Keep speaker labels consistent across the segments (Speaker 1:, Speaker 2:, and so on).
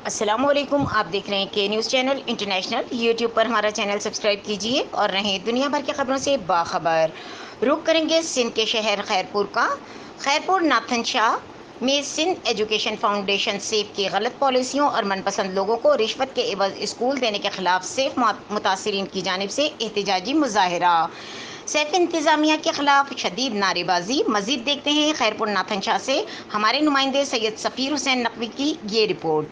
Speaker 1: अस्सलामुअलैकुम, आप देख रहे हैं के न्यूज़ चैनल इंटरनेशनल। यूट्यूब पर हमारा चैनल सब्सक्राइब कीजिए और रहें दुनिया भर की खबरों से बाखबर। रुख करेंगे सिंध के शहर खैरपुर का। खैरपुर नाथन शाह में सिंध एजुकेशन फाउंडेशन सेफ की गलत पॉलिसियों और मनपसंद लोगों को रिश्वत के एवज स्कूल देने के खिलाफ सेफ मुतासिरीन की जानिब से एहतजाजी मुजाहरा। सैफ इंतज़ामिया के खिलाफ शदीद नारेबाजी। मज़ीद देखते हैं खैरपुर नाथन शाह से हमारे नुमाइंदे सैयद सफ़ीर हुसैन नकवी की ये रिपोर्ट।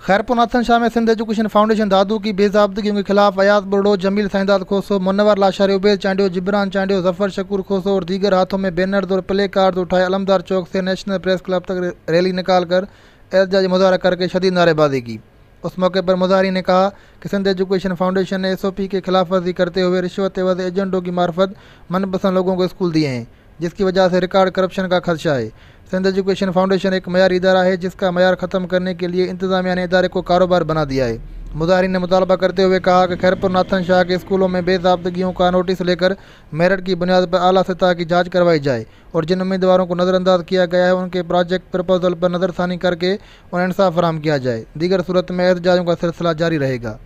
Speaker 2: खैरपुर नाथन शाह में सिंध एजुकेशन फाउंडेशन दादू की बेज़ाब्तगियों के खिलाफ अयाज बुरडो, जमील साइंदाद खोसो, मुन्नवर लाशारी, उबैद चांडियो, जिब्रान चांडियो, जफर शकूर खोसो और दीगर हाथों में बैनर्स और प्ले कार्ड उठाए अलमदार चौक से नेशनल प्रेस क्लब तक रैली निकाल कर एहतजाजी मुजाहरा करके शदीद नारेबाजी की। उस मौके पर मुजाहरीन ने कहा कि सिंध एजुकेशन फाउंडेशन ने SOP के खिलाफ वर्जी करते हुए रिश्वत एवज एजेंटों की मार्फत मनपसंद लोगों को स्कूल दिए हैं, जिसकी वजह से रिकॉर्ड करप्शन का खदशा है। सिंध एजुकेशन फाउंडेशन एक मयारी इदारा है जिसका मयार ख़त्म करने के लिए इंतज़ामिया ने इदारे को कारोबार बना दिया है। मुजाहरीन ने मुतालबा करते हुए कहा कि खैरपुर नाथन शाह के स्कूलों में बेज़ाब्तगियों का नोटिस लेकर मेरिट की बुनियाद पर आला सतह की जाँच करवाई जाए और जिन उम्मीदवारों को नज़रअंदाज किया गया है उनके प्रोजेक्ट प्रपोजल पर नज़रसानी करके उन्हें इंसाफ फराहम किया जाए। दीगर सूरत में एहतजाजों का सिलसिला जारी रहेगा।